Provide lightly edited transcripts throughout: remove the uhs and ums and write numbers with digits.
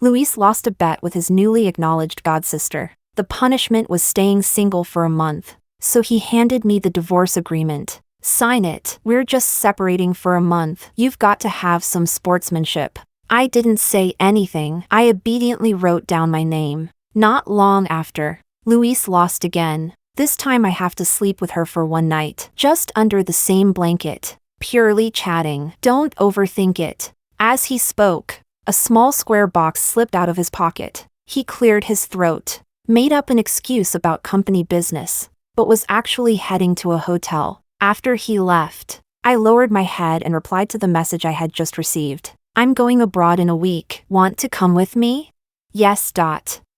Luis lost a bet with his newly acknowledged godsister. The punishment was staying single for a month. So he handed me the divorce agreement. Sign it. We're just separating for a month. You've got to have some sportsmanship. I didn't say anything. I obediently wrote down my name. Not long after, Luis lost again. This time I have to sleep with her for one night. Just under the same blanket. Purely chatting. Don't overthink it. As he spoke, a small square box slipped out of his pocket. He cleared his throat, made up an excuse about company business, but was actually heading to a hotel. After he left, I lowered my head and replied to the message I had just received. I'm going abroad in a week. Want to come with me? Yes.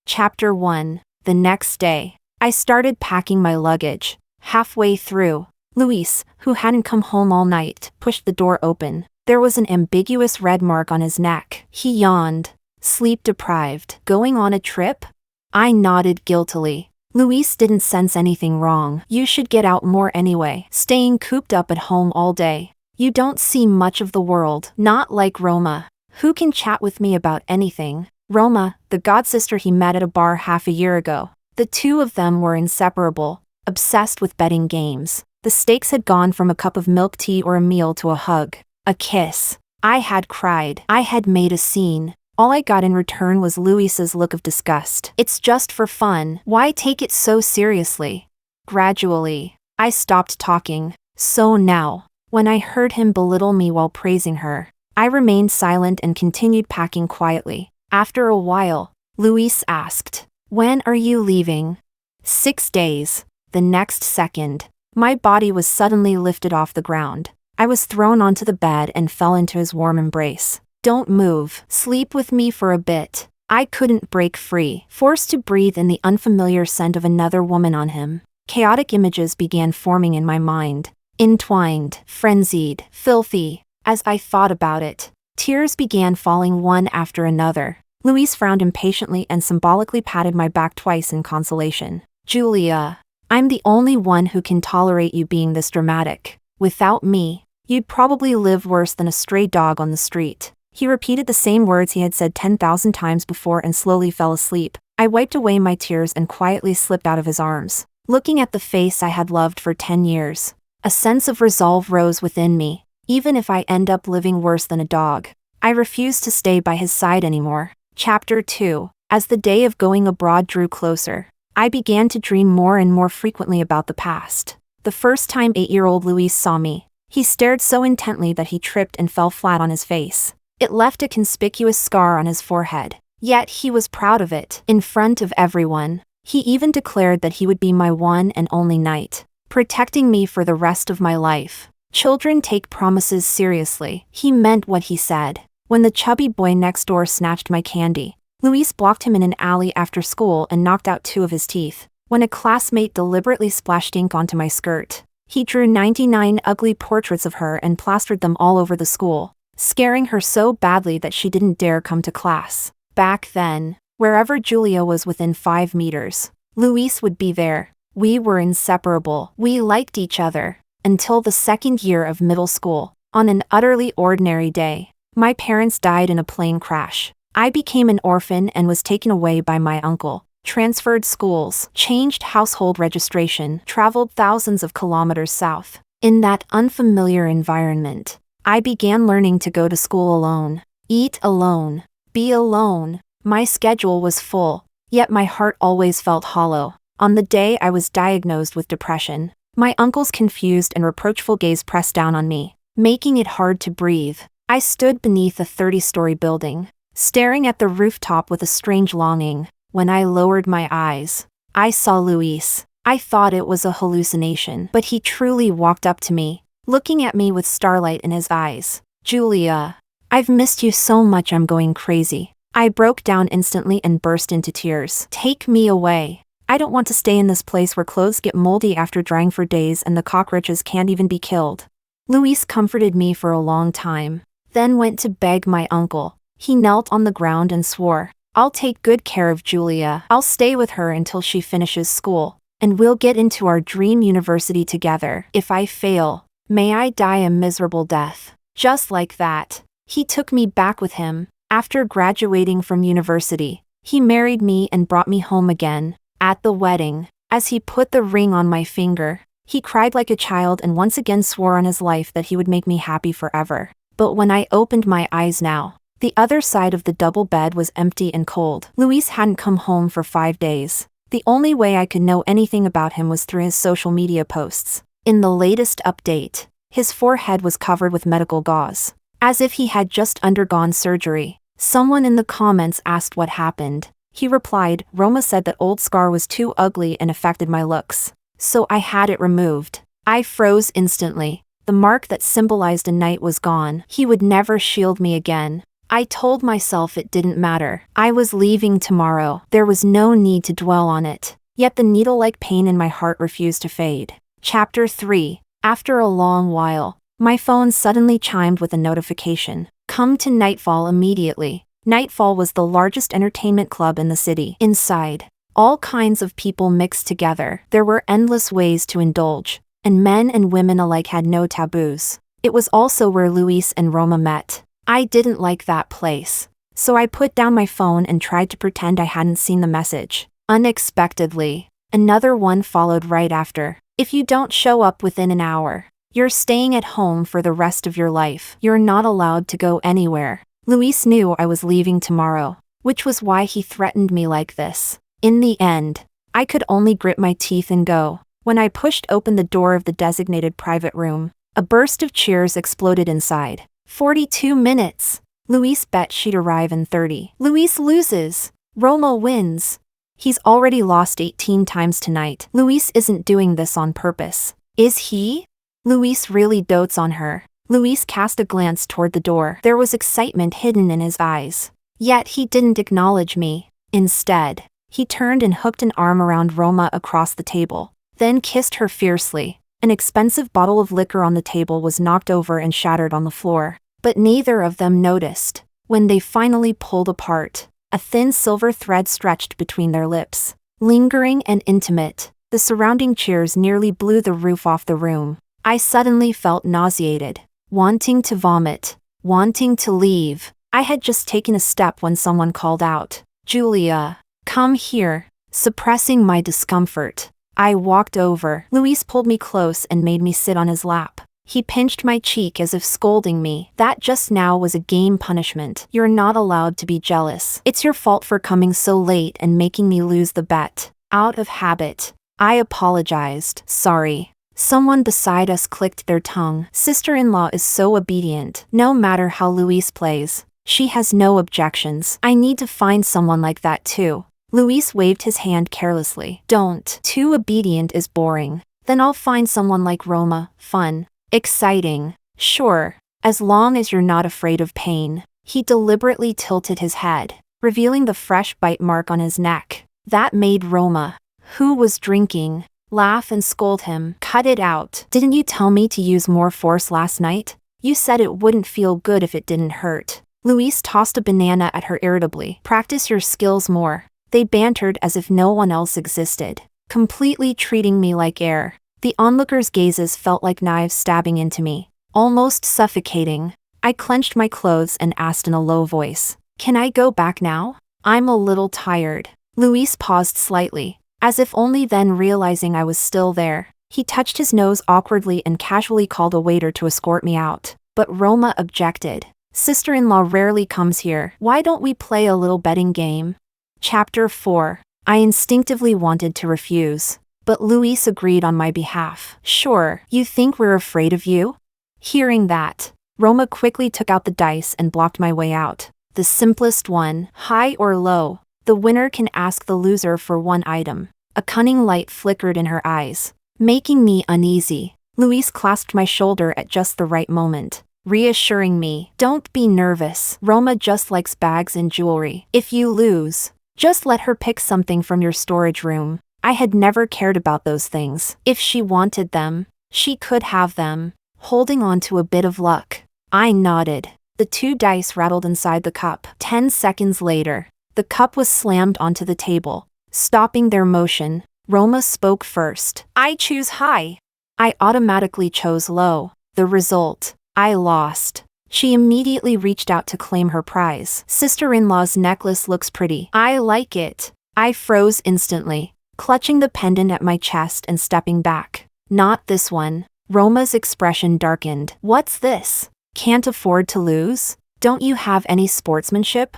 Chapter 1. The next day, I started packing my luggage. Halfway through, Luis, who hadn't come home all night, pushed the door open. There was an ambiguous red mark on his neck. He yawned. Sleep deprived. Going on a trip? I nodded guiltily. Luis didn't sense anything wrong. You should get out more anyway. Staying cooped up at home all day. You don't see much of the world. Not like Roma, who can chat with me about anything. Roma, the godsister he met at a bar half a year ago. The two of them were inseparable, obsessed with betting games. The stakes had gone from a cup of milk tea or a meal to a hug, a kiss. I had cried. I had made a scene. All I got in return was Luis's look of disgust. It's just for fun. Why take it so seriously? Gradually, I stopped talking. So now, when I heard him belittle me while praising her, I remained silent and continued packing quietly. After a while, Luis asked, "When are you leaving?" 6 days. The next second, my body was suddenly lifted off the ground. I was thrown onto the bed and fell into his warm embrace. Don't move. Sleep with me for a bit. I couldn't break free, forced to breathe in the unfamiliar scent of another woman on him. Chaotic images began forming in my mind. Entwined, frenzied, filthy. As I thought about it, tears began falling one after another. Luis frowned impatiently and symbolically patted my back twice in consolation. Julia, I'm the only one who can tolerate you being this dramatic. Without me, you'd probably live worse than a stray dog on the street. He repeated the same words he had said 10,000 times before and slowly fell asleep. I wiped away my tears and quietly slipped out of his arms. Looking at the face I had loved for 10 years, a sense of resolve rose within me. Even if I end up living worse than a dog, I refused to stay by his side anymore. Chapter 2. As the day of going abroad drew closer, I began to dream more and more frequently about the past. The first time 8-year-old Luis saw me, he stared so intently that he tripped and fell flat on his face. It left a conspicuous scar on his forehead. Yet he was proud of it, in front of everyone. He even declared that he would be my one and only knight, protecting me for the rest of my life. Children take promises seriously. He meant what he said. When the chubby boy next door snatched my candy, Luis blocked him in an alley after school and knocked out 2 of his teeth. When a classmate deliberately splashed ink onto my skirt, he drew 99 ugly portraits of her and plastered them all over the school, scaring her so badly that she didn't dare come to class. Back then, wherever Julia was within 5 meters, Luis would be there. We were inseparable. We liked each other. Until the second year of middle school. On an utterly ordinary day, my parents died in a plane crash. I became an orphan and was taken away by my uncle. Transferred schools, changed household registration, traveled thousands of kilometers south. In that unfamiliar environment, I began learning to go to school alone, eat alone, be alone. My schedule was full, yet my heart always felt hollow. On the day I was diagnosed with depression, my uncle's confused and reproachful gaze pressed down on me, making it hard to breathe. I stood beneath a 30-story building, staring at the rooftop with a strange longing. When I lowered my eyes, I saw Luis. I thought it was a hallucination, but he truly walked up to me, looking at me with starlight in his eyes. Julia, I've missed you so much I'm going crazy. I broke down instantly and burst into tears. Take me away. I don't want to stay in this place where clothes get moldy after drying for days and the cockroaches can't even be killed. Luis comforted me for a long time, then went to beg my uncle. He knelt on the ground and swore, I'll take good care of Julia. I'll stay with her until she finishes school, and we'll get into our dream university together. If I fail, may I die a miserable death. Just like that, he took me back with him. After graduating from university, he married me and brought me home again. At the wedding, as he put the ring on my finger, he cried like a child and once again swore on his life that he would make me happy forever. But when I opened my eyes now, the other side of the double bed was empty and cold. Luis hadn't come home for 5 days. The only way I could know anything about him was through his social media posts. In the latest update, his forehead was covered with medical gauze, as if he had just undergone surgery. Someone in the comments asked what happened. He replied, "Roma said that old scar was too ugly and affected my looks, so I had it removed." I froze instantly. The mark that symbolized a knight was gone. He would never shield me again. I told myself it didn't matter. I was leaving tomorrow. There was no need to dwell on it. Yet the needle-like pain in my heart refused to fade. Chapter 3. After a long while, my phone suddenly chimed with a notification. Come to Nightfall immediately. Nightfall was the largest entertainment club in the city. Inside, all kinds of people mixed together. There were endless ways to indulge, and men and women alike had no taboos. It was also where Luis and Roma met. I didn't like that place, so I put down my phone and tried to pretend I hadn't seen the message. Unexpectedly, another one followed right after. If you don't show up within an hour, you're staying at home for the rest of your life. You're not allowed to go anywhere. Luis knew I was leaving tomorrow, which was why he threatened me like this. In the end, I could only grit my teeth and go. When I pushed open the door of the designated private room, a burst of cheers exploded inside. 42 minutes. Luis bet she'd arrive in 30. Luis loses. Roma wins. He's already lost 18 times tonight. Luis isn't doing this on purpose. Is he? Luis really dotes on her. Luis cast a glance toward the door. There was excitement hidden in his eyes. Yet he didn't acknowledge me. Instead, he turned and hooked an arm around Roma across the table, then kissed her fiercely. An expensive bottle of liquor on the table was knocked over and shattered on the floor. But neither of them noticed. When they finally pulled apart, a thin silver thread stretched between their lips. Lingering and intimate, the surrounding cheers nearly blew the roof off the room. I suddenly felt nauseated, wanting to vomit, wanting to leave. I had just taken a step when someone called out, "Julia, come here." Suppressing my discomfort, I walked over. Luis pulled me close and made me sit on his lap. He pinched my cheek as if scolding me. That just now was a game punishment. You're not allowed to be jealous. It's your fault for coming so late and making me lose the bet. Out of habit, I apologized. Sorry. Someone beside us clicked their tongue. Sister-in-law is so obedient. No matter how Luis plays, she has no objections. I need to find someone like that too. Luis waved his hand carelessly. Don't. Too obedient is boring. Then I'll find someone like Roma. Fun. Exciting. Sure. As long as you're not afraid of pain. He deliberately tilted his head, revealing the fresh bite mark on his neck. That made Roma, who was drinking, laugh and scold him. Cut it out. Didn't you tell me to use more force last night? You said it wouldn't feel good if it didn't hurt. Luis tossed a banana at her irritably. Practice your skills more. They bantered as if no one else existed, completely treating me like air. The onlookers' gazes felt like knives stabbing into me, almost suffocating. I clenched my clothes and asked in a low voice, "Can I go back now? I'm a little tired." Luis paused slightly, as if only then realizing I was still there. He touched his nose awkwardly and casually called a waiter to escort me out. But Roma objected. "Sister-in-law rarely comes here. Why don't we play a little betting game?" Chapter 4. I instinctively wanted to refuse, but Luis agreed on my behalf. "Sure, you think we're afraid of you?" Hearing that, Roma quickly took out the dice and blocked my way out. The simplest one, high or low. The winner can ask the loser for one item. A cunning light flickered in her eyes, making me uneasy. Luis clasped my shoulder at just the right moment, reassuring me, "Don't be nervous. Roma just likes bags and jewelry. If you lose, just let her pick something from your storage room." I had never cared about those things. If she wanted them, she could have them. Holding on to a bit of luck, I nodded. The 2 dice rattled inside the cup. 10 seconds later, the cup was slammed onto the table, stopping their motion. Roma spoke first. "I choose high." I automatically chose low. The result, I lost. She immediately reached out to claim her prize. Sister-in-law's necklace looks pretty. I like it. I froze instantly, clutching the pendant at my chest and stepping back. Not this one. Roma's expression darkened. What's this? Can't afford to lose? Don't you have any sportsmanship?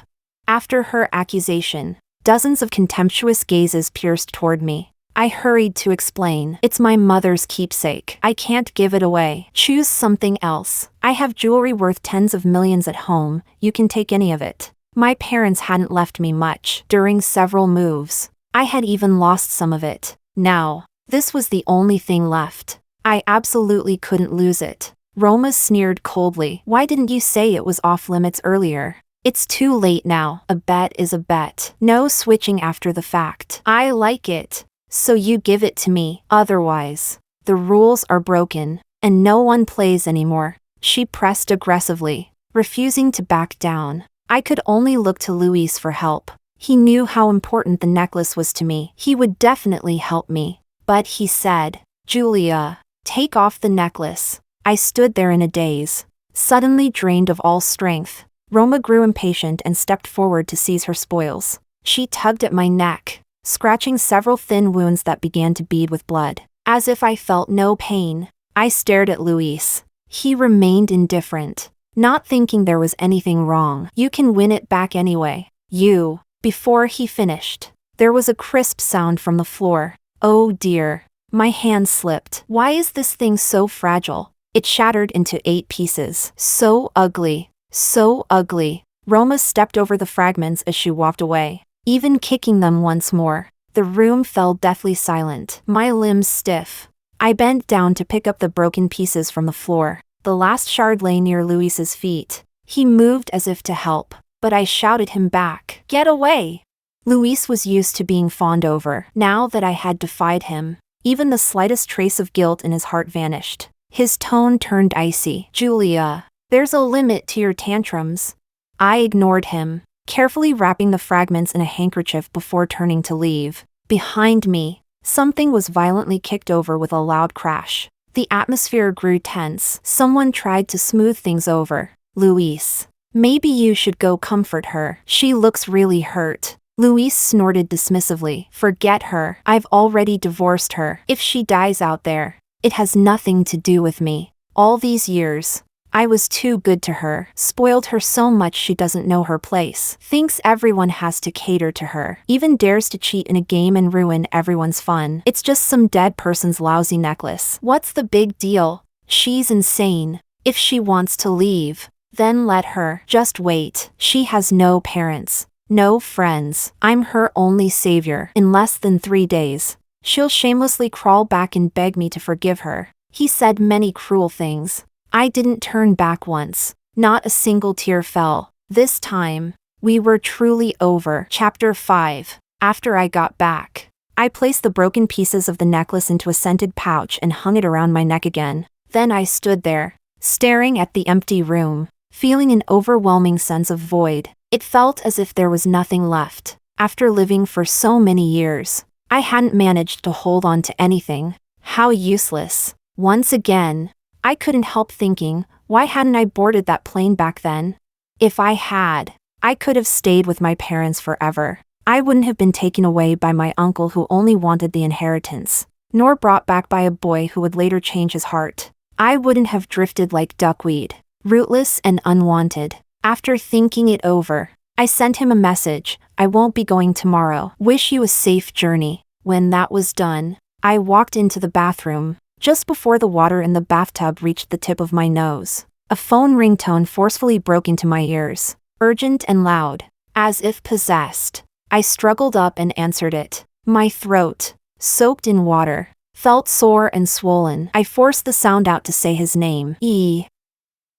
After her accusation, dozens of contemptuous gazes pierced toward me. I hurried to explain. It's my mother's keepsake. I can't give it away. Choose something else. I have jewelry worth tens of millions at home. You can take any of it. My parents hadn't left me much during several moves. I had even lost some of it. Now, this was the only thing left. I absolutely couldn't lose it. Roma sneered coldly. Why didn't you say it was off limits earlier? It's too late now. A bet is a bet. No switching after the fact. I like it. So you give it to me. Otherwise, the rules are broken, and no one plays anymore. She pressed aggressively, refusing to back down. I could only look to Luis for help. He knew how important the necklace was to me. He would definitely help me. But he said, Julia, take off the necklace. I stood there in a daze, suddenly drained of all strength. Roma grew impatient and stepped forward to seize her spoils. She tugged at my neck, scratching several thin wounds that began to bead with blood. As if I felt no pain, I stared at Luis. He remained indifferent, not thinking there was anything wrong. You can win it back anyway. You. Before he finished, there was a crisp sound from the floor. Oh dear. My hand slipped. Why is this thing so fragile? It shattered into 8 pieces. So ugly. So ugly. Roma stepped over the fragments as she walked away, even kicking them once more. The room fell deathly silent, my limbs stiff. I bent down to pick up the broken pieces from the floor. The last shard lay near Luis's feet. He moved as if to help, but I shouted him back. Get away! Luis was used to being fawned over. Now that I had defied him, even the slightest trace of guilt in his heart vanished. His tone turned icy. Julia, there's a limit to your tantrums. I ignored him, carefully wrapping the fragments in a handkerchief before turning to leave. Behind me, something was violently kicked over with a loud crash. The atmosphere grew tense. Someone tried to smooth things over. Luis, maybe you should go comfort her. She looks really hurt. Luis snorted dismissively. Forget her. I've already divorced her. If she dies out there, it has nothing to do with me. All these years, I was too good to her, spoiled her so much she doesn't know her place, thinks everyone has to cater to her, even dares to cheat in a game and ruin everyone's fun. It's just some dead person's lousy necklace. What's the big deal? She's insane. If she wants to leave, then let her. Just wait. She has no parents, no friends. I'm her only savior. In less than 3 days, she'll shamelessly crawl back and beg me to forgive her. He said many cruel things. I didn't turn back once. Not a single tear fell. This time, we were truly over. Chapter 5. After I got back, I placed the broken pieces of the necklace into a scented pouch and hung it around my neck again. Then I stood there, staring at the empty room, feeling an overwhelming sense of void. It felt as if there was nothing left. After living for so many years, I hadn't managed to hold on to anything. How useless. Once again, I couldn't help thinking, why hadn't I boarded that plane back then? If I had, I could have stayed with my parents forever. I wouldn't have been taken away by my uncle who only wanted the inheritance, nor brought back by a boy who would later change his heart. I wouldn't have drifted like duckweed, rootless and unwanted. After thinking it over, I sent him a message. I won't be going tomorrow. Wish you a safe journey. When that was done, I walked into the bathroom. Just before the water in the bathtub reached the tip of my nose, a phone ringtone forcefully broke into my ears, urgent and loud, as if possessed. I struggled up and answered it. My throat, soaked in water, felt sore and swollen. I forced the sound out to say his name.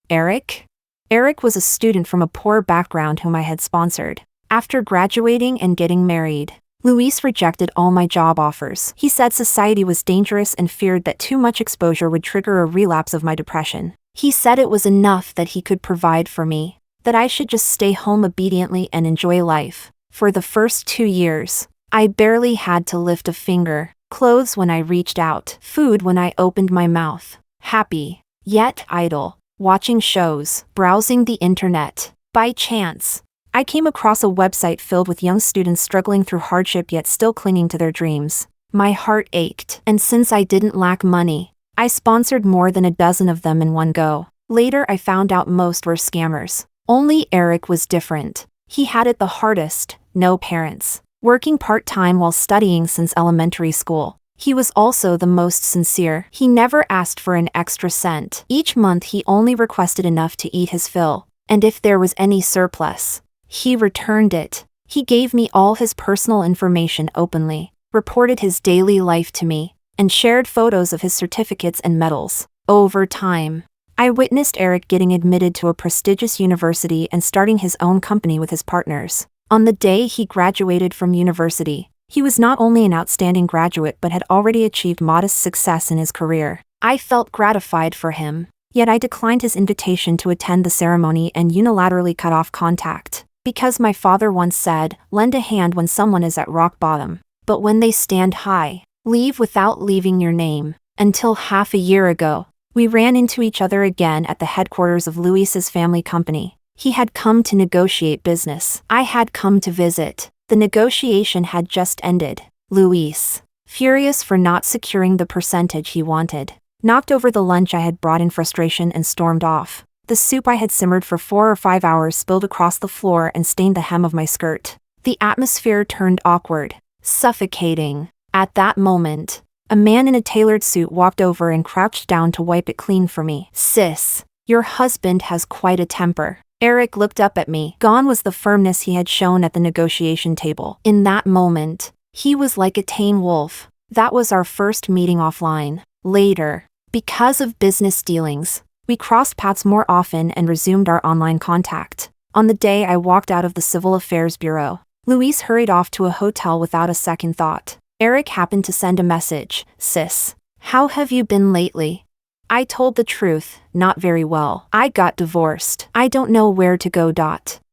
Eric? Eric was a student from a poor background whom I had sponsored. After graduating and getting married, Luis rejected all my job offers. He said society was dangerous and feared that too much exposure would trigger a relapse of my depression. He said it was enough that he could provide for me, that I should just stay home obediently and enjoy life. For the first 2 years, I barely had to lift a finger. Clothes when I reached out, food when I opened my mouth. Happy, yet idle. watching shows, browsing the internet. By chance, I came across a website filled with young students struggling through hardship yet still clinging to their dreams. My heart ached, and since I didn't lack money, I sponsored more than a dozen of them in one go. Later I found out most were scammers. Only Eric was different. He had it the hardest, no parents, working part-time while studying since elementary school. He was also the most sincere. He never asked for an extra cent. Each month he only requested enough to eat his fill, and if there was any surplus, he returned it. He gave me all his personal information openly, reported his daily life to me, and shared photos of his certificates and medals. Over time, I witnessed Eric getting admitted to a prestigious university and starting his own company with his partners. On the day he graduated from university, he was not only an outstanding graduate but had already achieved modest success in his career. I felt gratified for him, yet I declined his invitation to attend the ceremony and unilaterally cut off contact. Because my father once said, lend a hand when someone is at rock bottom, but when they stand high, leave without leaving your name. Until half a year ago, we ran into each other again at the headquarters of Luis's family company. He had come to negotiate business. I had come to visit. The negotiation had just ended. Luis, furious for not securing the percentage he wanted, knocked over the lunch I had brought in frustration and stormed off. The soup I had simmered for 4 or 5 hours spilled across the floor and stained the hem of my skirt. The atmosphere turned awkward, suffocating. At that moment, a man in a tailored suit walked over and crouched down to wipe it clean for me. Sis, your husband has quite a temper. Eric looked up at me. Gone was the firmness he had shown at the negotiation table. In that moment, he was like a tame wolf. That was our first meeting offline. Later, because of business dealings, we crossed paths more often and resumed our online contact. On the day I walked out of the Civil Affairs Bureau, Luis hurried off to a hotel without a second thought. Eric happened to send a message. Sis, how have you been lately? I told the truth, not very well. I got divorced. I don't know where to go.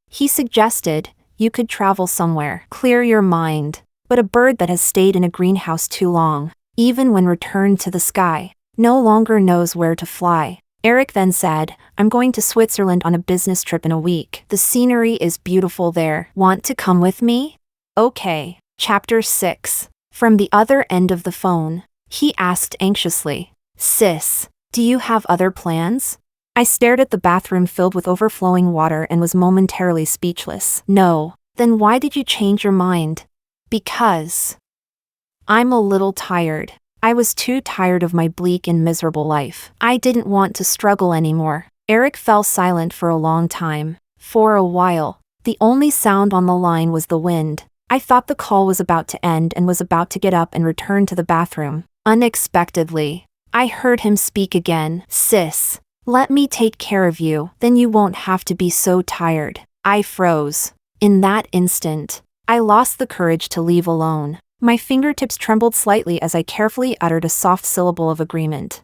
He suggested, you could travel somewhere, clear your mind. But a bird that has stayed in a greenhouse too long, even when returned to the sky, no longer knows where to fly. Eric then said, I'm going to Switzerland on a business trip in a week. The scenery is beautiful there. Want to come with me? Okay. Chapter 6. From the other end of the phone, he asked anxiously, Sis, do you have other plans? I stared at the bathroom filled with overflowing water and was momentarily speechless. No. Then why did you change your mind? Because I'm a little tired. I was too tired of my bleak and miserable life. I didn't want to struggle anymore. Eric fell silent for a long time. For a while, the only sound on the line was the wind. I thought the call was about to end and was about to get up and return to the bathroom. Unexpectedly, I heard him speak again. Sis, let me take care of you, then you won't have to be so tired. I froze. In that instant, I lost the courage to leave alone. My fingertips trembled slightly as I carefully uttered a soft syllable of agreement.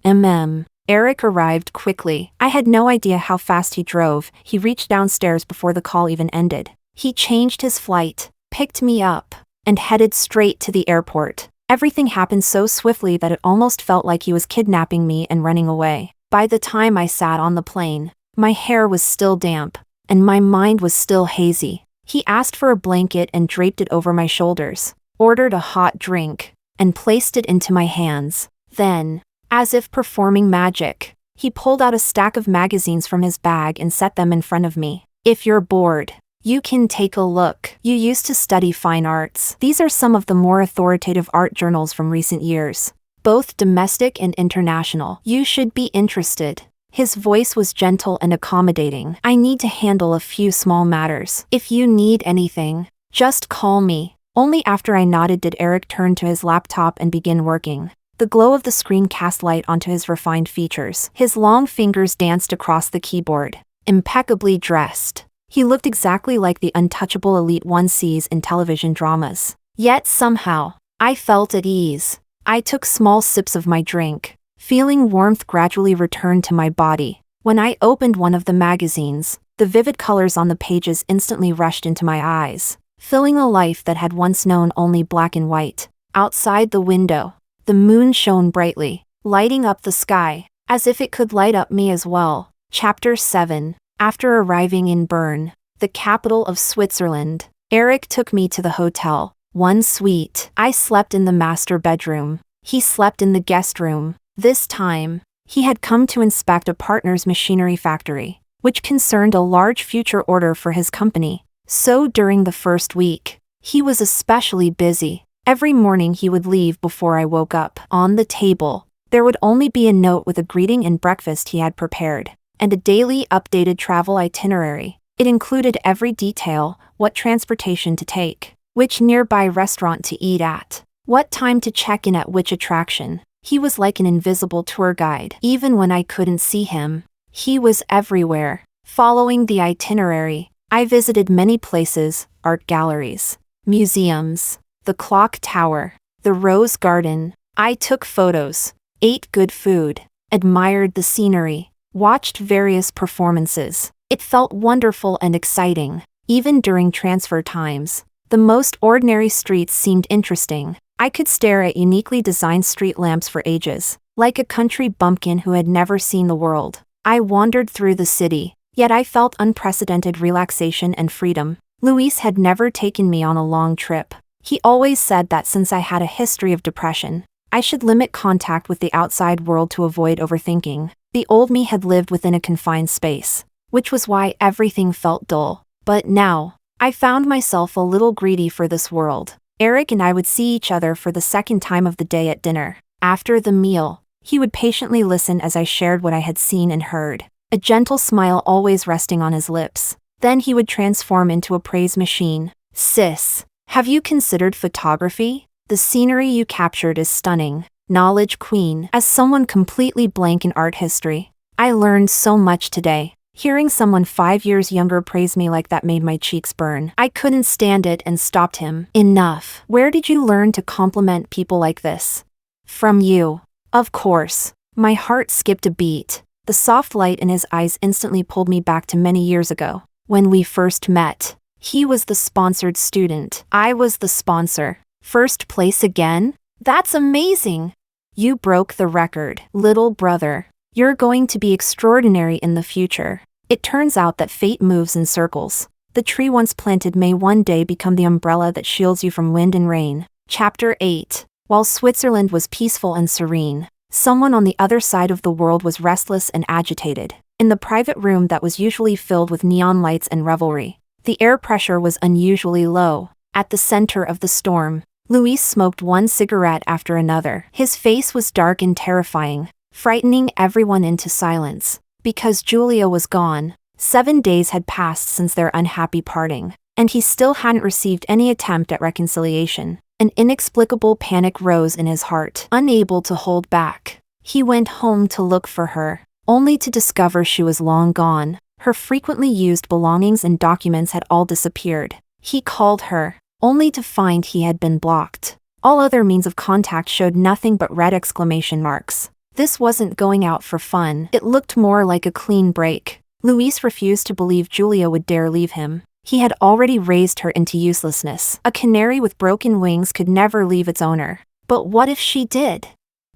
Eric arrived quickly. I had no idea how fast he drove. He reached downstairs before the call even ended. He changed his flight, picked me up, and headed straight to the airport. Everything happened so swiftly that it almost felt like he was kidnapping me and running away. By the time I sat on the plane, my hair was still damp, and my mind was still hazy. He asked for a blanket and draped it over my shoulders, ordered a hot drink, and placed it into my hands. Then, as if performing magic, he pulled out a stack of magazines from his bag and set them in front of me. If you're bored, you can take a look. You used to study fine arts. These are some of the more authoritative art journals from recent years, both domestic and international. You should be interested. His voice was gentle and accommodating. I need to handle a few small matters. If you need anything, just call me. Only after I nodded did Eric turn to his laptop and begin working. The glow of the screen cast light onto his refined features. His long fingers danced across the keyboard. Impeccably dressed, he looked exactly like the untouchable elite one sees in television dramas. Yet somehow, I felt at ease. I took small sips of my drink, feeling warmth gradually return to my body. When I opened one of the magazines, the vivid colors on the pages instantly rushed into my eyes, filling a life that had once known only black and white. Outside the window, the moon shone brightly, lighting up the sky, as if it could light up me as well. Chapter 7. After arriving in Bern, the capital of Switzerland, Eric took me to the hotel. One suite. I slept in the master bedroom. He slept in the guest room. This time, he had come to inspect a partner's machinery factory, which concerned a large future order for his company. So during the first week, he was especially busy. Every morning he would leave before I woke up. On the table, there would only be a note with a greeting and breakfast he had prepared, and a daily updated travel itinerary. It included every detail: what transportation to take, which nearby restaurant to eat at, what time to check in at which attraction. He was like an invisible tour guide. Even when I couldn't see him, he was everywhere. Following the itinerary, I visited many places: art galleries, museums, the clock tower, the rose garden. I took photos, ate good food, admired the scenery, watched various performances. It felt wonderful and exciting. Even during transfer times, the most ordinary streets seemed interesting. I could stare at uniquely designed street lamps for ages, like a country bumpkin who had never seen the world. I wandered through the city, yet I felt unprecedented relaxation and freedom. Luis had never taken me on a long trip. He always said that since I had a history of depression, I should limit contact with the outside world to avoid overthinking. The old me had lived within a confined space, which was why everything felt dull. But now, I found myself a little greedy for this world. Eric and I would see each other for the second time of the day at dinner. After the meal, he would patiently listen as I shared what I had seen and heard, a gentle smile always resting on his lips. Then he would transform into a praise machine. "Sis, have you considered photography? The scenery you captured is stunning." Knowledge queen. As someone completely blank in art history, I learned so much today. Hearing someone 5 years younger praise me like that made my cheeks burn. I couldn't stand it and stopped him. "Enough. Where did you learn to compliment people like this?" "From you." "Of course." My heart skipped a beat. The soft light in his eyes instantly pulled me back to many years ago, when we first met. He was the sponsored student. I was the sponsor. First place again? That's amazing. You broke the record. Little brother, you're going to be extraordinary in the future. It turns out that fate moves in circles. The tree once planted may one day become the umbrella that shields you from wind and rain. Chapter 8. While Switzerland was peaceful and serene, someone on the other side of the world was restless and agitated. In the private room that was usually filled with neon lights and revelry, the air pressure was unusually low. At the center of the storm, Luis smoked one cigarette after another. His face was dark and terrifying, frightening everyone into silence. Because Julia was gone, 7 days had passed since their unhappy parting, and he still hadn't received any attempt at reconciliation. An inexplicable panic rose in his heart. Unable to hold back, he went home to look for her, only to discover she was long gone. Her frequently used belongings and documents had all disappeared. He called her, only to find he had been blocked. All other means of contact showed nothing but red exclamation marks. This wasn't going out for fun. It looked more like a clean break. Luis refused to believe Julia would dare leave him. He had already raised her into uselessness. A canary with broken wings could never leave its owner. But what if she did?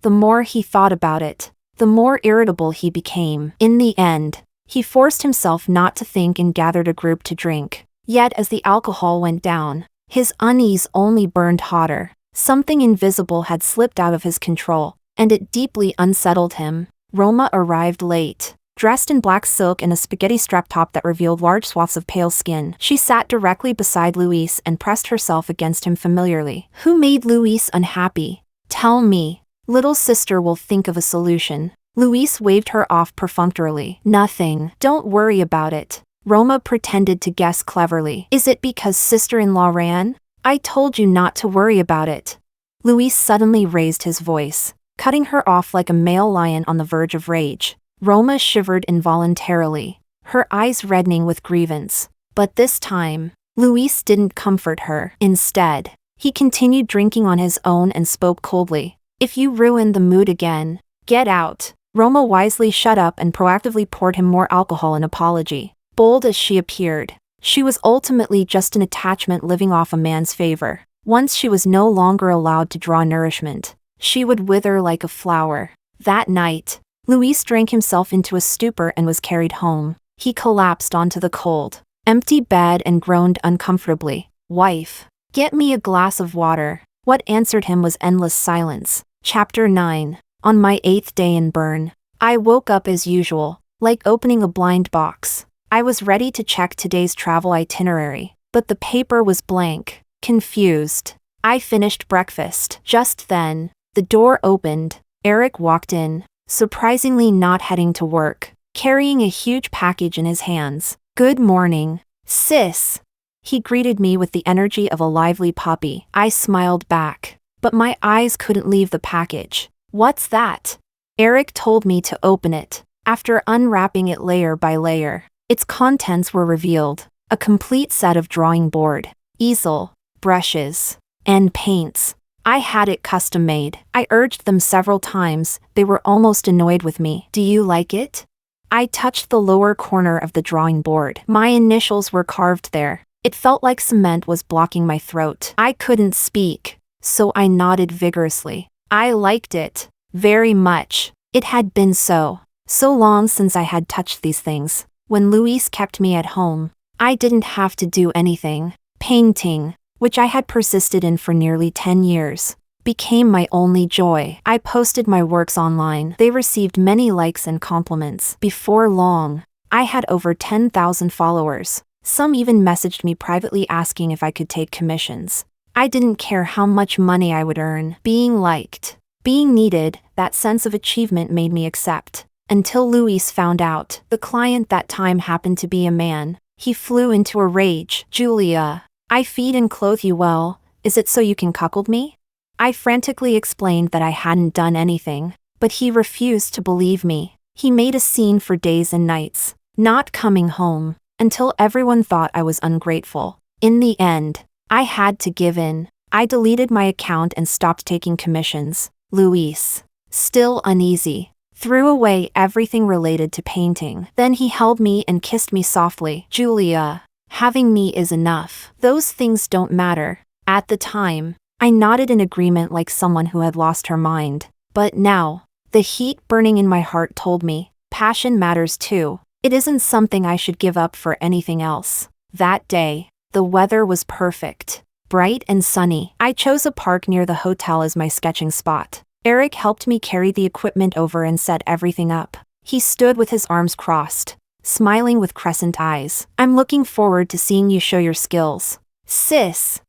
The more he thought about it, the more irritable he became. In the end, he forced himself not to think and gathered a group to drink. Yet as the alcohol went down, his unease only burned hotter. Something invisible had slipped out of his control, and it deeply unsettled him. Roma arrived late, dressed in black silk and a spaghetti strap top that revealed large swaths of pale skin. She sat directly beside Luis and pressed herself against him familiarly. "Who made Luis unhappy? Tell me. Little sister will think of a solution." Luis waved her off perfunctorily. "Nothing. Don't worry about it." Roma pretended to guess cleverly. "Is it because sister-in-law ran? I told you not to worry about it." Luis suddenly raised his voice, cutting her off like a male lion on the verge of rage. Roma shivered involuntarily, her eyes reddening with grievance. But this time, Luis didn't comfort her. Instead, he continued drinking on his own and spoke coldly. "If you ruin the mood again, get out." Roma wisely shut up and proactively poured him more alcohol in apology. Bold as she appeared, she was ultimately just an attachment living off a man's favor. Once she was no longer allowed to draw nourishment, she would wither like a flower. That night, Luis drank himself into a stupor and was carried home. He collapsed onto the cold, empty bed and groaned uncomfortably. "Wife, get me a glass of water." What answered him was endless silence. Chapter 9. On my 8th day in Bern, I woke up as usual, like opening a blind box. I was ready to check today's travel itinerary, but the paper was blank. Confused, I finished breakfast. Just then, the door opened. Eric walked in, surprisingly not heading to work, carrying a huge package in his hands. "Good morning, sis." He greeted me with the energy of a lively puppy. I smiled back, but my eyes couldn't leave the package. "What's that?" Eric told me to open it. After unwrapping it layer by layer, its contents were revealed. A complete set of drawing board, easel, brushes, and paints. I had it custom made. I urged them several times. They were almost annoyed with me. "Do you like it?" I touched the lower corner of the drawing board. My initials were carved there. It felt like cement was blocking my throat. I couldn't speak, so I nodded vigorously. I liked it very much. It had been so long since I had touched these things. When Luis kept me at home, I didn't have to do anything. Painting, which I had persisted in for nearly 10 years, became my only joy. I posted my works online. They received many likes and compliments. Before long, I had over 10,000 followers. Some even messaged me privately asking if I could take commissions. I didn't care how much money I would earn. Being liked, being needed, that sense of achievement made me accept. Until Luis found out. The client that time happened to be a man. He flew into a rage. "Julia, I feed and clothe you well. Is it so you can cuckold me?" I frantically explained that I hadn't done anything, but he refused to believe me. He made a scene for days and nights, not coming home, until everyone thought I was ungrateful. In the end, I had to give in. I deleted my account and stopped taking commissions. Luis, still uneasy, threw away everything related to painting. Then he held me and kissed me softly. "Julia, having me is enough. Those things don't matter." At the time, I nodded in agreement like someone who had lost her mind. But now, the heat burning in my heart told me, passion matters too. It isn't something I should give up for anything else. That day, the weather was perfect, bright and sunny. I chose a park near the hotel as my sketching spot. Eric helped me carry the equipment over and set everything up. He stood with his arms crossed, smiling with crescent eyes. "I'm looking forward to seeing you show your skills, sis."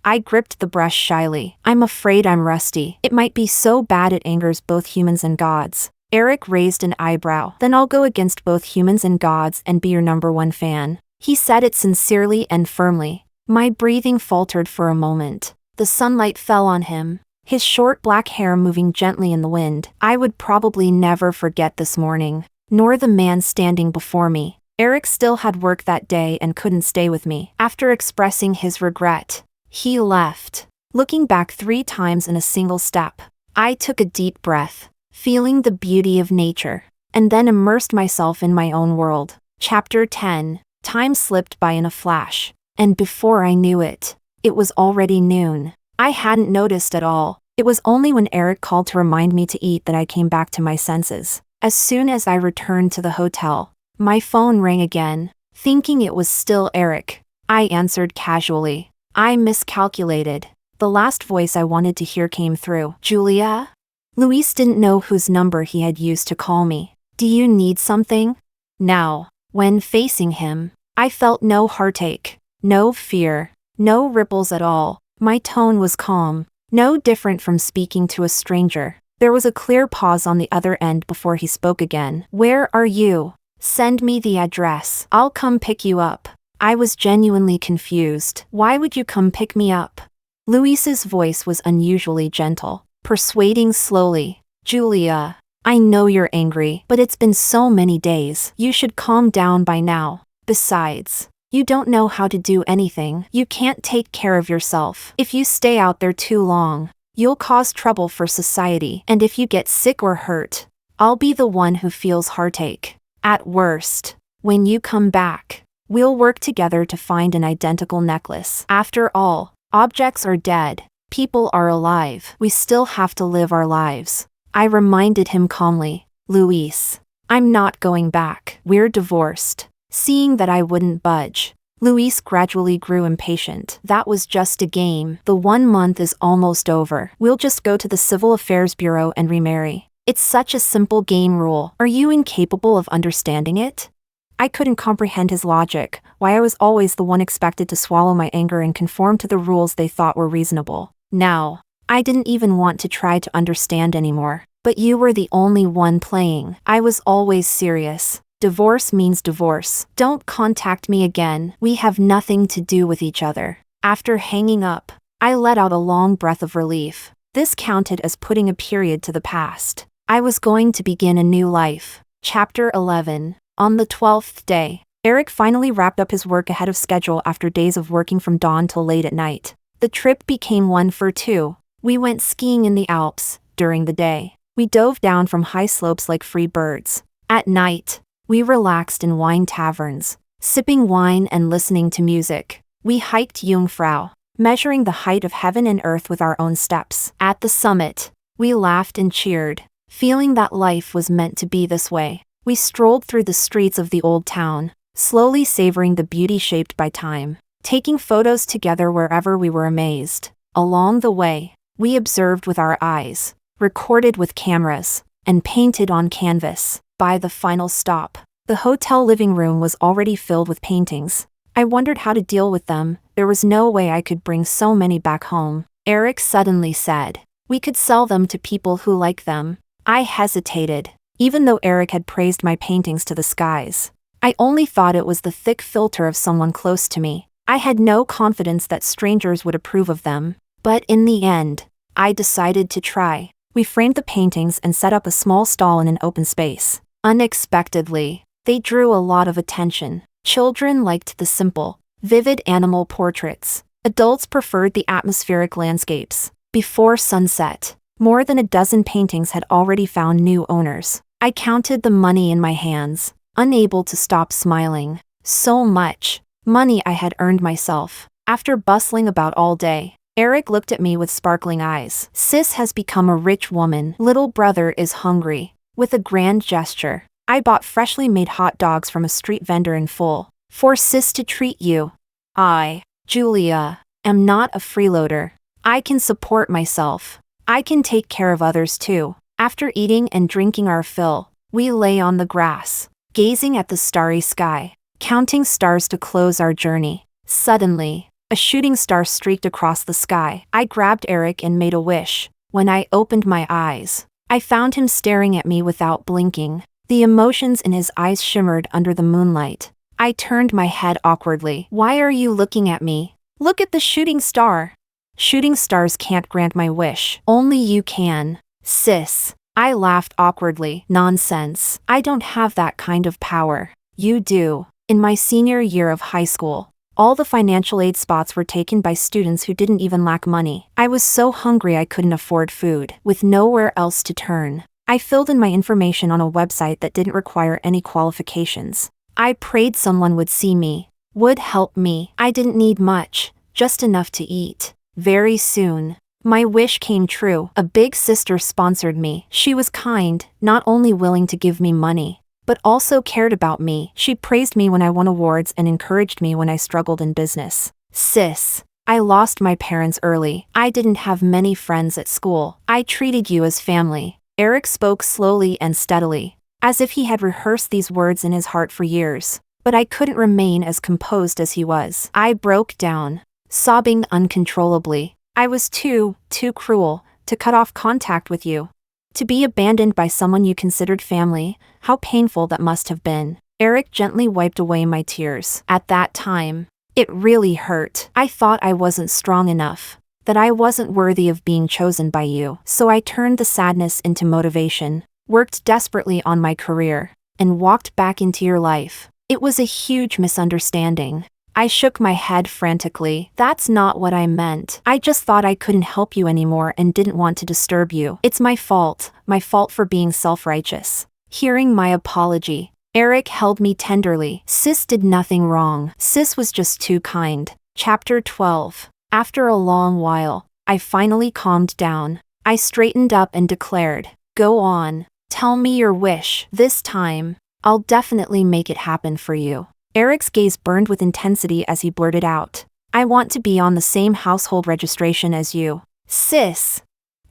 I gripped the brush shyly. "I'm afraid I'm rusty. It might be so bad it angers both humans and gods." Eric raised an eyebrow. "Then I'll go against both humans and gods and be your #1 fan." He said it sincerely and firmly. My breathing faltered for a moment. The sunlight fell on him, his short black hair moving gently in the wind. I would probably never forget this morning, nor the man standing before me. Eric still had work that day and couldn't stay with me. After expressing his regret, he left, looking back 3 times in a single step. I took a deep breath, feeling the beauty of nature, and then immersed myself in my own world. Chapter 10. Time slipped by in a flash, and before I knew it, it was already noon. I hadn't noticed at all. It was only when Eric called to remind me to eat that I came back to my senses. As soon as I returned to the hotel, my phone rang again. Thinking it was still Eric, I answered casually. I miscalculated. The last voice I wanted to hear came through. "Julia?" Luis didn't know whose number he had used to call me. "Do you need something?" Now, when facing him, I felt no heartache, no fear, no ripples at all. My tone was calm, no different from speaking to a stranger. There was a clear pause on the other end before he spoke again. "Where are you? Send me the address. I'll come pick you up." I was genuinely confused. "Why would you come pick me up?" Luis's voice was unusually gentle, persuading slowly. "Julia, I know you're angry, but it's been so many days. You should calm down by now. Besides, you don't know how to do anything. You can't take care of yourself. If you stay out there too long, you'll cause trouble for society. And if you get sick or hurt, I'll be the one who feels heartache. At worst, when you come back, we'll work together to find an identical necklace. After all, objects are dead. People are alive. We still have to live our lives." I reminded him calmly. Luis. I'm not going back. We're divorced. Seeing that I wouldn't budge, Luis gradually grew impatient. That was just a game. The 1 month is almost over. We'll just go to the Civil Affairs Bureau and remarry. It's such a simple game rule. Are you incapable of understanding it? I couldn't comprehend his logic, why I was always the one expected to swallow my anger and conform to the rules they thought were reasonable. Now, I didn't even want to try to understand anymore. But you were the only one playing. I was always serious. Divorce means divorce. Don't contact me again. We have nothing to do with each other. After hanging up, I let out a long breath of relief. This counted as putting a period to the past. I was going to begin a new life. Chapter 11. On the 12th day, Eric finally wrapped up his work ahead of schedule after days of working from dawn till late at night. The trip became one for two. We went skiing in the Alps. During the day, we dove down from high slopes like free birds. At night, we relaxed in wine taverns, sipping wine and listening to music. We hiked Jungfrau, measuring the height of heaven and earth with our own steps. At the summit, we laughed and cheered, feeling that life was meant to be this way. We strolled through the streets of the old town, slowly savoring the beauty shaped by time, taking photos together wherever we were amazed. Along the way, we observed with our eyes, recorded with cameras, and painted on canvas. By the final stop, the hotel living room was already filled with paintings. I wondered how to deal with them. There was no way I could bring so many back home. Eric suddenly said, "We could sell them to people who like them." I hesitated. Even though Eric had praised my paintings to the skies, I only thought it was the thick filter of someone close to me. I had no confidence that strangers would approve of them. But in the end, I decided to try. We framed the paintings and set up a small stall in an open space. Unexpectedly, they drew a lot of attention. Children liked the simple, vivid animal portraits. Adults preferred the atmospheric landscapes. Before sunset, more than a dozen paintings had already found new owners. I counted the money in my hands, unable to stop smiling. So much money I had earned myself. After bustling about all day, Eric looked at me with sparkling eyes. "Sis has become a rich woman. Little brother is hungry." With a grand gesture, I bought freshly made hot dogs from a street vendor in full. "For sis to treat you. I, Julia, am not a freeloader. I can support myself. I can take care of others too." After eating and drinking our fill, we lay on the grass, gazing at the starry sky, counting stars to close our journey. Suddenly, a shooting star streaked across the sky. I grabbed Eric and made a wish. When I opened my eyes, I found him staring at me without blinking. The emotions in his eyes shimmered under the moonlight. I turned my head awkwardly. "Why are you looking at me? Look at the shooting star." "Shooting stars can't grant my wish. Only you can, sis." I laughed awkwardly. "Nonsense. I don't have that kind of power." "You do." In my senior year of high school, all the financial aid spots were taken by students who didn't even lack money. I was so hungry I couldn't afford food. With nowhere else to turn, I filled in my information on a website that didn't require any qualifications. I prayed someone would see me, would help me. I didn't need much, just enough to eat. Very soon, my wish came true. A big sister sponsored me. She was kind, not only willing to give me money, but also cared about me. She praised me when I won awards and encouraged me when I struggled in business. "Sis, I lost my parents early. I didn't have many friends at school. I treated you as family." Eric spoke slowly and steadily, as if he had rehearsed these words in his heart for years. But I couldn't remain as composed as he was. I broke down, sobbing uncontrollably. I was too cruel to cut off contact with you. To be abandoned by someone you considered family, how painful that must have been. Eric gently wiped away my tears. At that time, it really hurt. I thought I wasn't strong enough, that I wasn't worthy of being chosen by you. So I turned the sadness into motivation, worked desperately on my career, and walked back into your life. It was a huge misunderstanding. I shook my head frantically. "That's not what I meant. I just thought I couldn't help you anymore and didn't want to disturb you. It's my fault for being self-righteous." Hearing my apology, Eric held me tenderly. "Sis did nothing wrong. Sis was just too kind." Chapter 12. After a long while, I finally calmed down. I straightened up and declared, "Go on. Tell me your wish. This time, I'll definitely make it happen for you. Eric's gaze burned with intensity as he blurted out. I want to be on the same household registration as you. Sis.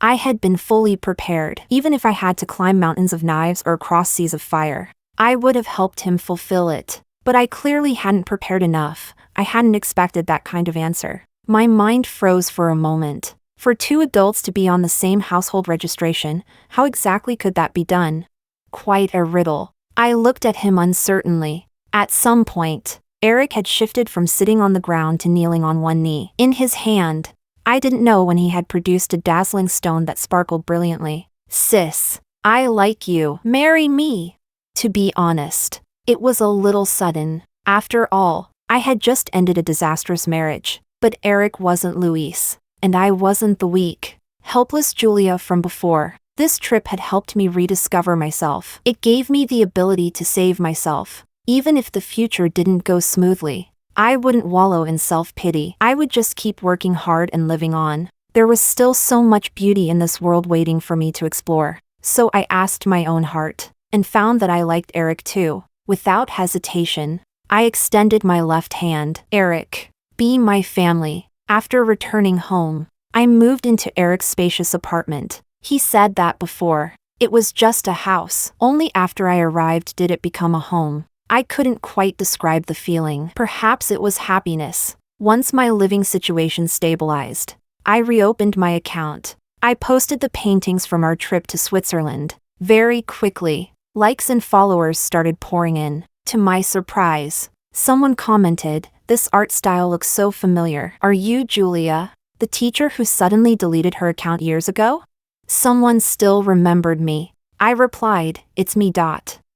I had been fully prepared. Even if I had to climb mountains of knives or cross seas of fire, I would have helped him fulfill it. But I clearly hadn't prepared enough. I hadn't expected that kind of answer. My mind froze for a moment. For two adults to be on the same household registration, how exactly could that be done? Quite a riddle. I looked at him uncertainly. At some point, Eric had shifted from sitting on the ground to kneeling on one knee. In his hand, I didn't know when he had produced a dazzling stone that sparkled brilliantly. Sis, I like you. Marry me. To be honest, it was a little sudden. After all, I had just ended a disastrous marriage. But Eric wasn't Luis, and I wasn't the weak, helpless Julia from before. This trip had helped me rediscover myself. It gave me the ability to save myself. Even if the future didn't go smoothly, I wouldn't wallow in self-pity. I would just keep working hard and living on. There was still so much beauty in this world waiting for me to explore. So I asked my own heart, and found that I liked Eric too. Without hesitation, I extended my left hand. Eric, be my family. After returning home, I moved into Eric's spacious apartment. He said that before, it was just a house. Only after I arrived did it become a home. I couldn't quite describe the feeling. Perhaps it was happiness. Once my living situation stabilized, I reopened my account. I posted the paintings from our trip to Switzerland. Very quickly, likes and followers started pouring in. To my surprise, someone commented, "This art style looks so familiar. Are you Julia, the teacher who suddenly deleted her account years ago?" Someone still remembered me. I replied, "It's me.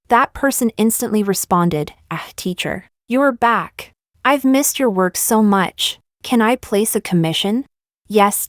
That person instantly responded, "Ah, teacher, you're back. I've missed your work so much. Can I place a commission?" Yes.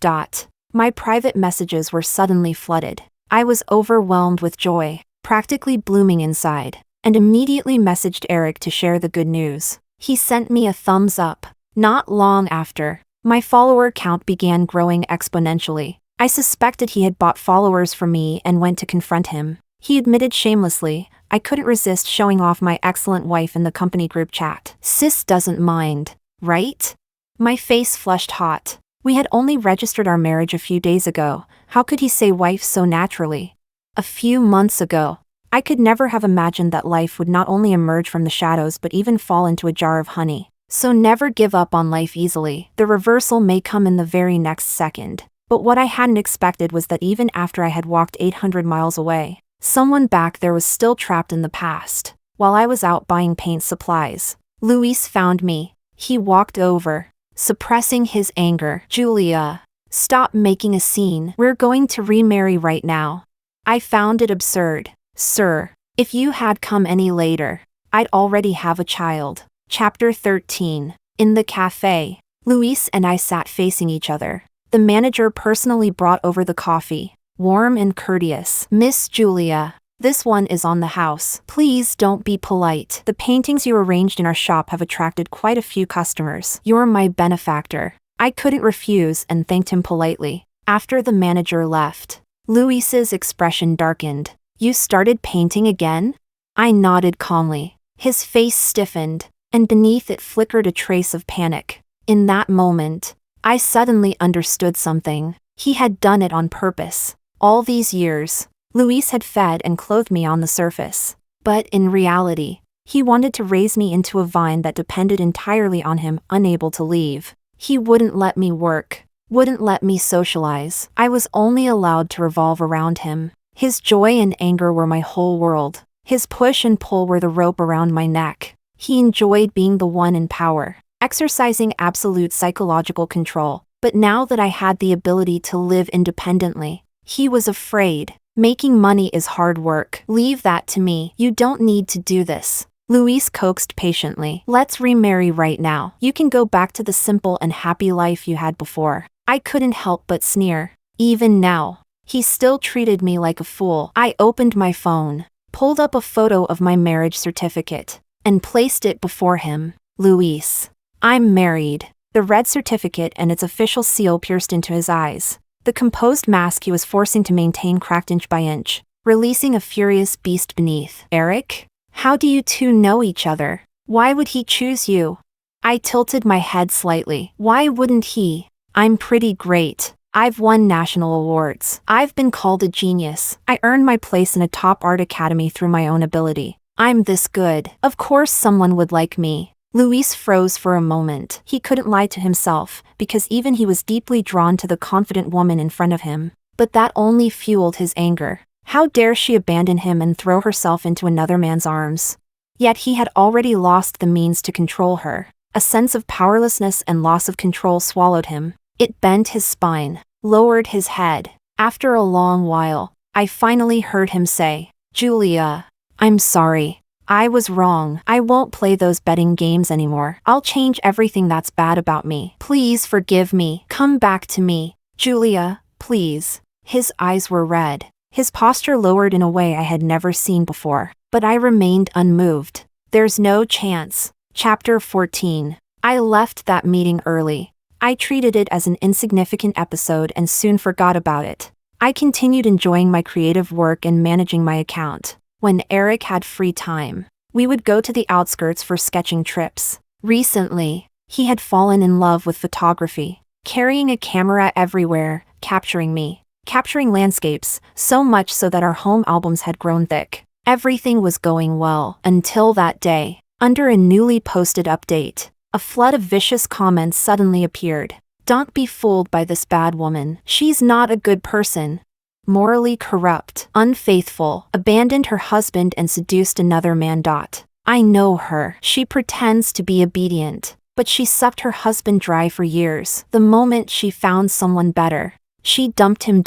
My private messages were suddenly flooded. I was overwhelmed with joy, practically blooming inside, and immediately messaged Eric to share the good news. He sent me a thumbs up. Not long after, my follower count began growing exponentially. I suspected he had bought followers from me and went to confront him. He admitted shamelessly, "I couldn't resist showing off my excellent wife in the company group chat." Sis doesn't mind, right? My face flushed hot. We had only registered our marriage a few days ago. How could he say wife so naturally? A few months ago, I could never have imagined that life would not only emerge from the shadows but even fall into a jar of honey. So never give up on life easily. The reversal may come in the very next second. But what I hadn't expected was that even after I had walked 800 miles away, someone back there was still trapped in the past. While I was out buying paint supplies, Luis found me. He walked over, suppressing his anger. "Julia, stop making a scene. We're going to remarry right now." I found it absurd. "Sir, if you had come any later, I'd already have a child." Chapter 13. In the cafe, Luis and I sat facing each other. The manager personally brought over the coffee, warm and courteous. "Miss Julia, this one is on the house. Please don't be polite. The paintings you arranged in our shop have attracted quite a few customers. You're my benefactor." I couldn't refuse and thanked him politely. After the manager left, Luis's expression darkened. "You started painting again?" I nodded calmly. His face stiffened, and beneath it flickered a trace of panic. In that moment, I suddenly understood something. He had done it on purpose. All these years, Luis had fed and clothed me on the surface. But in reality, he wanted to raise me into a vine that depended entirely on him, unable to leave. He wouldn't let me work, wouldn't let me socialize. I was only allowed to revolve around him. His joy and anger were my whole world. His push and pull were the rope around my neck. He enjoyed being the one in power, exercising absolute psychological control. But now that I had the ability to live independently, he was afraid. "Making money is hard work. Leave that to me. You don't need to do this." Luis coaxed patiently. "Let's remarry right now. You can go back to the simple and happy life you had before." I couldn't help but sneer. Even now, he still treated me like a fool. I opened my phone, pulled up a photo of my marriage certificate, and placed it before him. "Luis, I'm married." The red certificate and its official seal pierced into his eyes. The composed mask he was forcing to maintain cracked inch by inch. releasing a furious beast beneath. Eric? How do you two know each other? Why would he choose you? I tilted my head slightly. Why wouldn't he? I'm pretty great. I've won national awards. I've been called a genius. I earned my place in a top art academy through my own ability. I'm this good. Of course someone would like me. Luis froze for a moment. He couldn't lie to himself, because even he was deeply drawn to the confident woman in front of him. But that only fueled his anger. How dare she abandon him and throw herself into another man's arms? Yet he had already lost the means to control her. A sense of powerlessness and loss of control swallowed him. It bent his spine, lowered his head. After a long while, I finally heard him say, "Julia, I'm sorry. I was wrong. I won't play those betting games anymore. I'll change everything that's bad about me. Please forgive me. Come back to me. Julia, please." His eyes were red. His posture lowered in a way I had never seen before. But I remained unmoved. There's no chance. Chapter 14. I left that meeting early. I treated it as an insignificant episode and soon forgot about it. I continued enjoying my creative work and managing my account. When Eric had free time, we would go to the outskirts for sketching trips. Recently, he had fallen in love with photography, carrying a camera everywhere, capturing landscapes, so much so that our home albums had grown thick. Everything was going well, until that day. Under a newly posted update, a flood of vicious comments suddenly appeared. "Don't be fooled by this bad woman. She's not a good person. Morally corrupt, unfaithful, abandoned her husband and seduced another man. I know her. She pretends to be obedient, but she sucked her husband dry for years. The moment she found someone better, she dumped him.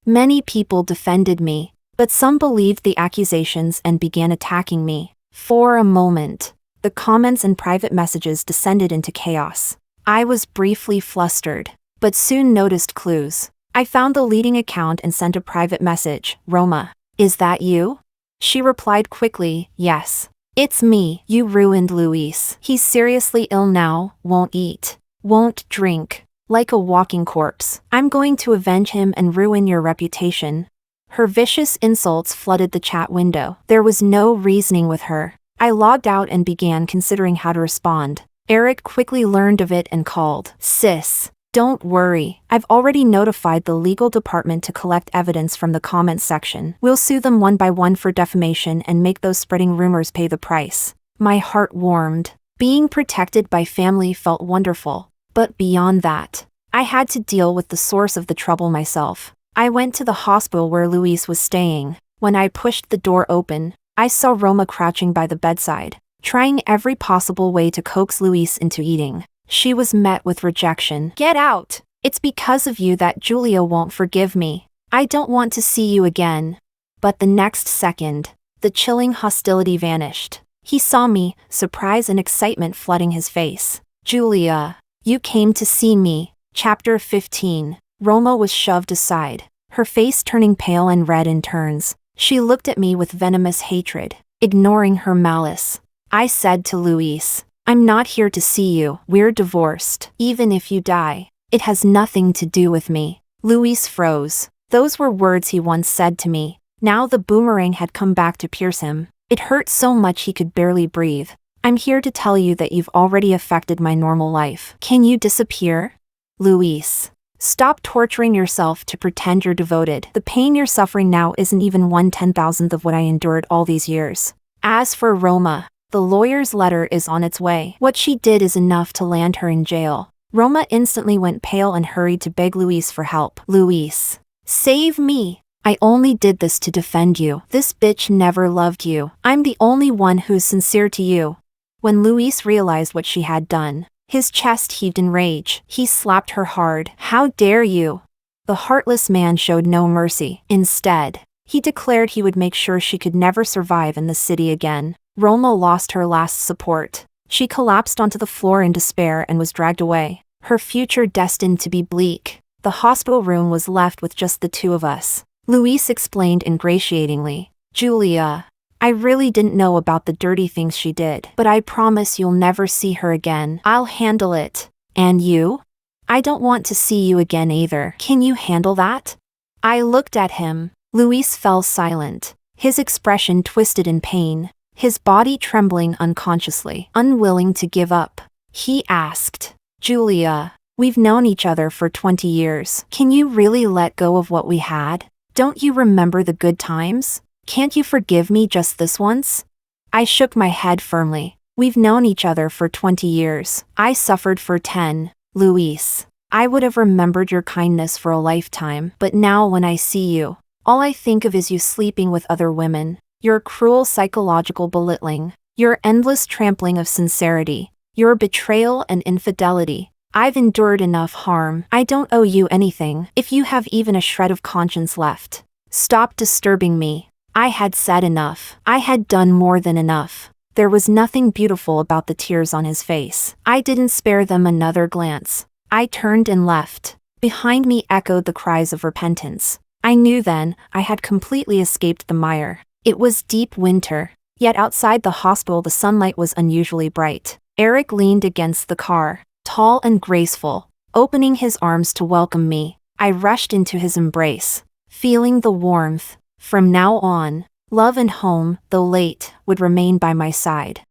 Many people defended me, but some believed the accusations and began attacking me. For a moment, the comments and private messages descended into chaos. I was briefly flustered, but soon noticed clues. I found the leading account and sent a private message. "Roma, is that you?" She replied quickly, "Yes. It's me. You ruined Luis. He's seriously ill now, won't eat, won't drink, like a walking corpse. I'm going to avenge him and ruin your reputation." Her vicious insults flooded the chat window. There was no reasoning with her. I logged out and began considering how to respond. Eric quickly learned of it and called. "Sis, don't worry. I've already notified the legal department to collect evidence from the comments section. We'll sue them one by one for defamation and make those spreading rumors pay the price." My heart warmed. Being protected by family felt wonderful. But beyond that, I had to deal with the source of the trouble myself. I went to the hospital where Luis was staying. When I pushed the door open, I saw Roma crouching by the bedside, trying every possible way to coax Luis into eating. She was met with rejection. "Get out! It's because of you that Julia won't forgive me. I don't want to see you again." But the next second, the chilling hostility vanished. He saw me, surprise and excitement flooding his face. "Julia, you came to see me." Chapter 15. Roma was shoved aside, her face turning pale and red in turns. She looked at me with venomous hatred, ignoring her malice. I said to Luis, "I'm not here to see you. We're divorced. Even if you die, it has nothing to do with me." Luis froze. Those were words he once said to me. Now the boomerang had come back to pierce him. It hurt so much he could barely breathe. "I'm here to tell you that you've already affected my normal life. Can you disappear?" Luis, stop torturing yourself to pretend you're devoted. The pain you're suffering now isn't even 1/10,000th of what I endured all these years. As for Roma, the lawyer's letter is on its way. What she did is enough to land her in jail. Roma instantly went pale and hurried to beg Luis for help. "Luis, save me. I only did this to defend you. This bitch never loved you. I'm the only one who's sincere to you." When Luis realized what she had done, his chest heaved in rage. He slapped her hard. "How dare you!" The heartless man showed no mercy. Instead, he declared he would make sure she could never survive in the city again. Roma lost her last support. She collapsed onto the floor in despair and was dragged away, her future destined to be bleak. The hospital room was left with just the two of us. Luis explained ingratiatingly, "Julia, I really didn't know about the dirty things she did, but I promise you'll never see her again. I'll handle it. And you? I don't want to see you again either. Can you handle that?" I looked at him. Luis fell silent, his expression twisted in pain, his body trembling unconsciously, unwilling to give up. He asked, "Julia, we've known each other for 20 years. Can you really let go of what we had? Don't you remember the good times? Can't you forgive me just this once?" I shook my head firmly. "We've known each other for 20 years. I suffered for 10, Luis. I would have remembered your kindness for a lifetime, but now when I see you, all I think of is you sleeping with other women, your cruel psychological belittling, your endless trampling of sincerity, your betrayal and infidelity. I've endured enough harm. I don't owe you anything. If you have even a shred of conscience left, stop disturbing me." I had said enough. I had done more than enough. There was nothing beautiful about the tears on his face. I didn't spare them another glance. I turned and left. Behind me echoed the cries of repentance. I knew then I had completely escaped the mire. It was deep winter, yet outside the hospital the sunlight was unusually bright. Eric leaned against the car, tall and graceful, opening his arms to welcome me. I rushed into his embrace, feeling the warmth. From now on, love and home, though late, would remain by my side.